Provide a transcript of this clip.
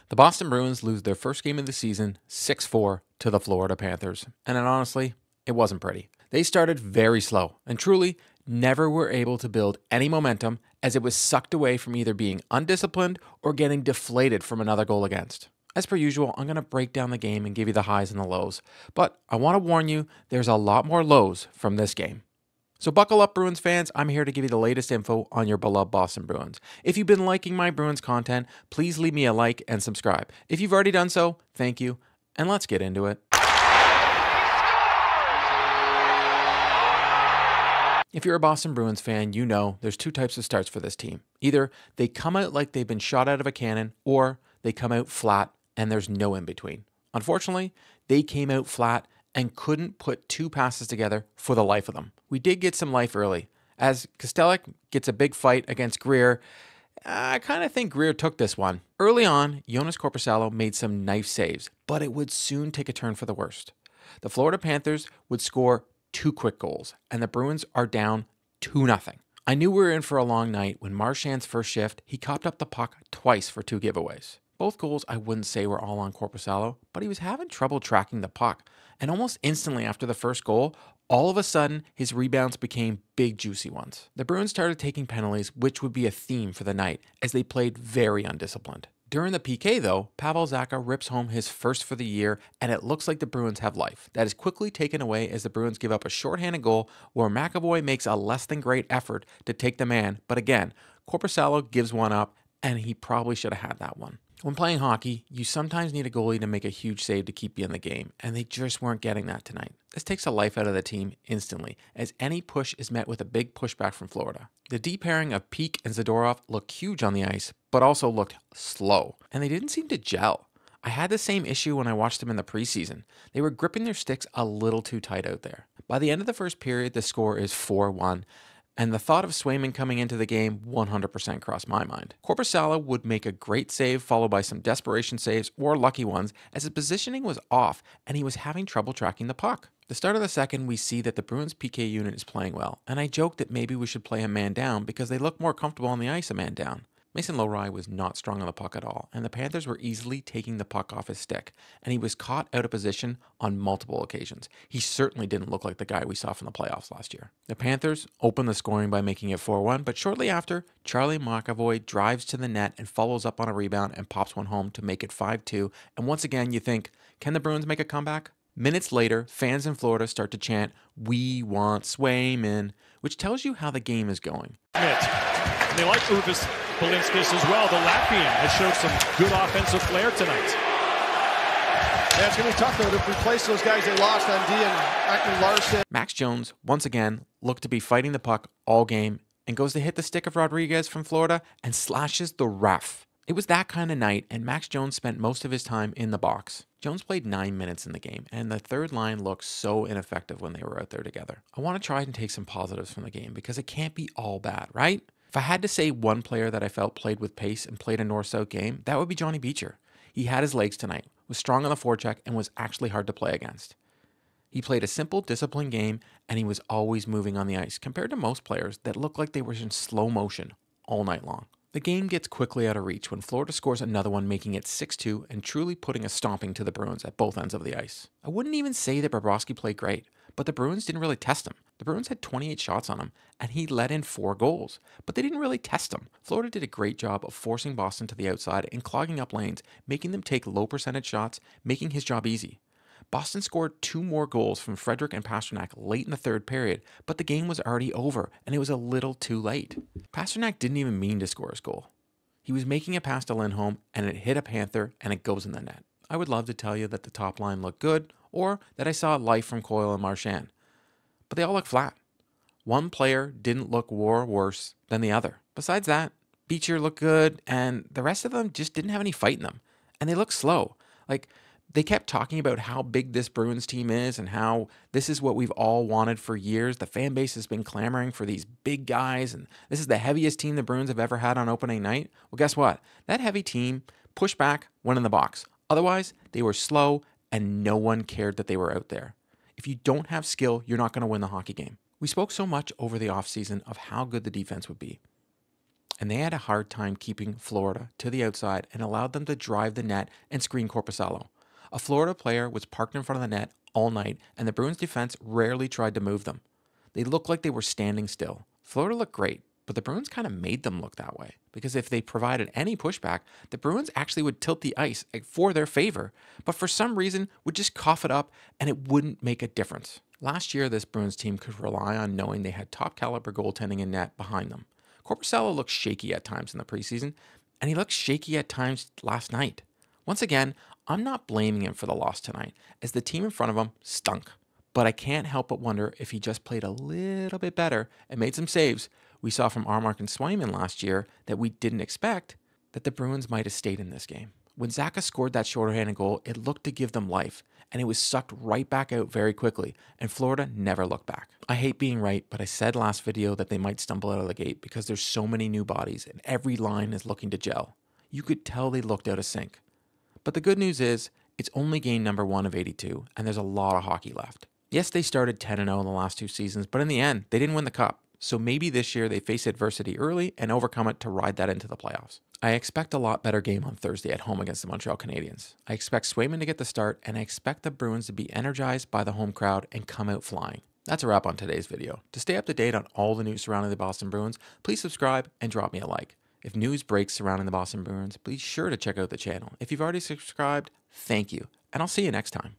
The Boston Bruins lose their first game of the season 6-4 to the Florida Panthers, and honestly, it wasn't pretty. They started very slow and truly never were able to build any momentum as it was sucked away from either being undisciplined or getting deflated from another goal against. As per usual, I'm going to break down the game and give you the highs and the lows, but I want to warn you there's a lot more lows from this game. So buckle up, Bruins fans. I'm here to give you the latest info on your beloved Boston Bruins. If you've been liking my Bruins content, please leave me a like and subscribe. If you've already done so, thank you, and let's get into it. If you're a Boston Bruins fan, you know there's two types of starts for this team. Either they come out like they've been shot out of a cannon, or they come out flat and there's no in between. Unfortunately, they came out flat and couldn't put two passes together for the life of them. We did get some life early. As Kostelec gets a big fight against Greer, I kind of think Greer took this one. Early on, Jonas Korpisalo made some knife saves, but it would soon take a turn for the worst. The Florida Panthers would score two quick goals, and the Bruins are down 2-0. I knew we were in for a long night when Marchand's first shift, he copped up the puck twice for two giveaways. Both goals I wouldn't say were all on Korpisalo, but he was having trouble tracking the puck. And almost instantly after the first goal, all of a sudden, his rebounds became big, juicy ones. The Bruins started taking penalties, which would be a theme for the night, as they played very undisciplined. During the PK, though, Pavel Zacha rips home his first for the year, and it looks like the Bruins have life. That is quickly taken away as the Bruins give up a shorthanded goal where McAvoy makes a less than great effort to take the man, but again, Korpisalo gives one up, and he probably should have had that one. When playing hockey, you sometimes need a goalie to make a huge save to keep you in the game, and they just weren't getting that tonight. This takes the life out of the team instantly, as any push is met with a big pushback from Florida. The D pairing of Peak and Zadorov looked huge on the ice, but also looked slow, and they didn't seem to gel. I had the same issue when I watched them in the preseason. They were gripping their sticks a little too tight out there. By the end of the first period, the score is 4-1. And the thought of Swayman coming into the game 100% crossed my mind. Korpisalo would make a great save followed by some desperation saves or lucky ones as his positioning was off and he was having trouble tracking the puck. The start of the second, we see that the Bruins PK unit is playing well, and I joked that maybe we should play a man down because they look more comfortable on the ice a man down. Mason Lohrei was not strong on the puck at all, and the Panthers were easily taking the puck off his stick, and he was caught out of position on multiple occasions. He certainly didn't look like the guy we saw from the playoffs last year. The Panthers opened the scoring by making it 4-1, but shortly after, Charlie McAvoy drives to the net and follows up on a rebound and pops one home to make it 5-2, and once again you think, can the Bruins make a comeback? Minutes later, fans in Florida start to chant, "We want Swayman," which tells you how the game is going. And they like Uvis Balinskis as well. The Latvian has showed some good offensive flair tonight. Yeah, it's going to be tough, though, to replace those guys they lost on D and Larson. Max Jones, once again, looked to be fighting the puck all game and goes to hit the stick of Rodriguez from Florida and slashes the ref. It was that kind of night, and Max Jones spent most of his time in the box. Jones played 9 minutes in the game, and the third line looked so ineffective when they were out there together. I want to try and take some positives from the game because it can't be all bad, right? If I had to say one player that I felt played with pace and played a north-south game, that would be Johnny Beecher. He had his legs tonight, was strong on the forecheck, and was actually hard to play against. He played a simple, disciplined game, and he was always moving on the ice, compared to most players that looked like they were in slow motion all night long. The game gets quickly out of reach when Florida scores another one, making it 6-2 and truly putting a stomping to the Bruins at both ends of the ice. I wouldn't even say that Bobrovsky played great, but the Bruins didn't really test him. The Bruins had 28 shots on him, and he let in 4 goals, but they didn't really test him. Florida did a great job of forcing Boston to the outside and clogging up lanes, making them take low percentage shots, making his job easy. Boston scored 2 more goals from Frederic and Pastrnak late in the third period, but the game was already over, and it was a little too late. Pastrnak didn't even mean to score his goal. He was making a pass to Lindholm, and it hit a Panther, and it goes in the net. I would love to tell you that the top line looked good, or that I saw life from Coyle and Marchand, but they all look flat. One player didn't look worse than the other. Besides that, Beecher looked good, and the rest of them just didn't have any fight in them, and they looked slow. They kept talking about how big this Bruins team is and how this is what we've all wanted for years. The fan base has been clamoring for these big guys, and this is the heaviest team the Bruins have ever had on opening night. Well, guess what? That heavy team pushed back, went in the box. Otherwise, they were slow, and no one cared that they were out there. If you don't have skill, you're not going to win the hockey game. We spoke so much over the offseason of how good the defense would be. and they had a hard time keeping Florida to the outside and allowed them to drive the net and screen Korpisalo. A Florida player was parked in front of the net all night, and the Bruins defense rarely tried to move them. They looked like they were standing still. Florida looked great, but the Bruins kind of made them look that way, because if they provided any pushback, the Bruins actually would tilt the ice for their favor, but for some reason would just cough it up and it wouldn't make a difference. Last year, this Bruins team could rely on knowing they had top caliber goaltending in net behind them. Korpisalo looked shaky at times in the preseason, and he looked shaky at times last night. Once again, I'm not blaming him for the loss tonight, as the team in front of him stunk. But I can't help but wonder if he just played a little bit better and made some saves we saw from Ullmark and Swayman last year that we didn't expect, that the Bruins might have stayed in this game. When Zacha scored that shorthanded goal, it looked to give them life, and it was sucked right back out very quickly, and Florida never looked back. I hate being right, but I said last video that they might stumble out of the gate because there's so many new bodies and every line is looking to gel. You could tell they looked out of sync. But the good news is, it's only game number 1 of 82, and there's a lot of hockey left. Yes, they started 10-0 in the last 2 seasons, but in the end, they didn't win the cup. So maybe this year they face adversity early and overcome it to ride that into the playoffs. I expect a lot better game on Thursday at home against the Montreal Canadiens. I expect Swayman to get the start, and I expect the Bruins to be energized by the home crowd and come out flying. That's a wrap on today's video. To stay up to date on all the news surrounding the Boston Bruins, please subscribe and drop me a like. If news breaks surrounding the Boston Bruins, be sure to check out the channel. If you've already subscribed, thank you, and I'll see you next time.